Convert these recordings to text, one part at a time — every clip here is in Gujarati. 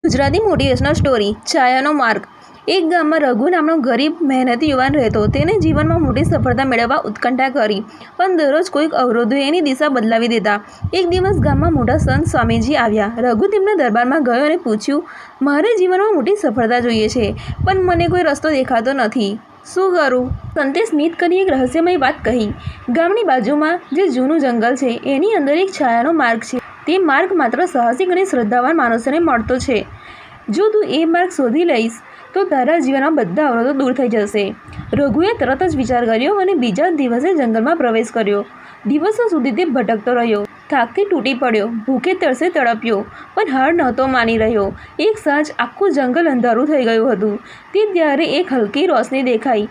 ગુજરાતી મોટિવેશનલ સ્ટોરી છાયાનો માર્ગ। એક ગામમાં રઘુ નામનો ગરીબ મહેનતી યુવાન રહેતો। તેને જીવનમાં મોટી સફળતા મેળવવા ઉત્કંઠા કરી, પણ દરરોજ કોઈક અવરોધો એની દિશા બદલાવી દેતા। એક દિવસ ગામમાં મોટા સંત સ્વામીજી આવ્યા। રઘુ તેમના દરબારમાં ગયો અને પૂછ્યું, મારે જીવનમાં મોટી સફળતા જોઈએ છે, પણ મને કોઈ રસ્તો દેખાતો નથી, શું કરું? સંતે સ્મિત કરી એક રહસ્યમય વાત કહી, ગામની બાજુમાં જે જૂનું જંગલ છે એની અંદર એક છાયાનો માર્ગ છે। તે માર્ગ માત્ર સાહસિક અને શ્રદ્ધાવાન માણસોને મળતો છે। જો તું એ માર્ગ શોધી લઈશ તો તારા જીવનમાં બધા અવરોધો દૂર થઈ જશે। રઘુએ તરત જ વિચાર કર્યો અને બીજા દિવસે જંગલમાં પ્રવેશ કર્યો। દિવસો સુધી તે ભટકતો રહ્યો, થાકથી તૂટી પડ્યો, ભૂખે તરસે તડપ્યો, પણ હાર નહોતો માની રહ્યો। એક સાંજ આખું જંગલ અંધારું થઈ ગયું હતું। ત્યારે એક હલકી રોશની દેખાઈ।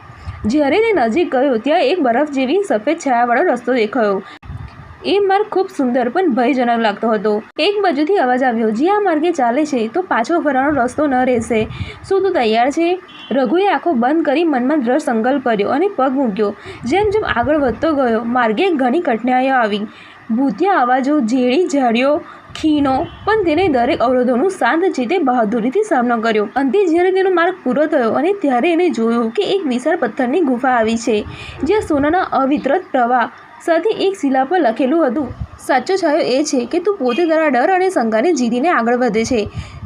જ્યારે તે નજીક ગયો ત્યાં એક બરફ જેવી સફેદ છાયાવાળો રસ્તો દેખાયો। એ માર્ગ ખૂબ સુંદર પણ ભયજનક લાગતો હતો। એક બાજુથી અવાજ આવ્યો, જે આ માર્ગે ચાલે છે તો પાછો ફરવાનો રસ્તો ન રહેશે, શું તું તૈયાર છે? રઘુએ આંખો બંધ કરી મનમાં દ્રઢ સંકલ્પ કર્યો અને પગ મૂક્યો। જેમ જેમ આગળ વધતો ગયો, માર્ગે ઘણી કઠિનાઈઓ આવી, ભૂતિયા અવાજો, ઝેરી ઝાડીઓ, ખીણો, પણ તેને દરેક અવરોધોનું શાંત ચિત્તે બહાદુરીથી સામનો કર્યો। અંતે જ્યારે તેનો માર્ગ પૂરો થયો અને ત્યારે એને જોયું કે એક વિશાળ પથ્થરની ગુફા આવી છે, જ્યાં સોનાના અવિરત પ્રવાહ સાથે એક શિલા પર લખેલું હતું, સાચો છાયો એ છે કે તું પોતે તારા ડર અને શંકાને જીતીને આગળ વધે છે,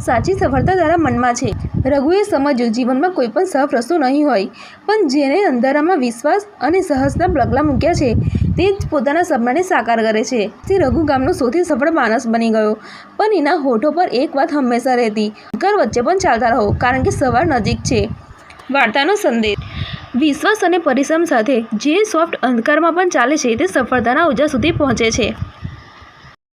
સાચી સફળતા તારા મનમાં છે। રઘુએ સમજ્યું, જીવનમાં કોઈ પણ સાફ રસ્તો નહીં હોય, પણ જેને અંધારામાં વિશ્વાસ અને સાહસના પગલાં મૂક્યા છે તે જ પોતાના સપનાને સાકાર કરે છે। તે રઘુ ગામનો સૌથી સફળ માણસ બની ગયો, પણ એના હોઠો પર એક વાત હંમેશા રહેતી, અંધકાર વચ્ચે પણ ચાલતા રહો, કારણ કે સવાર નજીક છે। વાર્તાનો સંદેશ: વિશ્વાસ અને પરિશ્રમ સાથે જે સોફ્ટ અંધકારમાં પણ ચાલે છે તે સફળતાના ઉજાસ સુધી પહોંચે છે।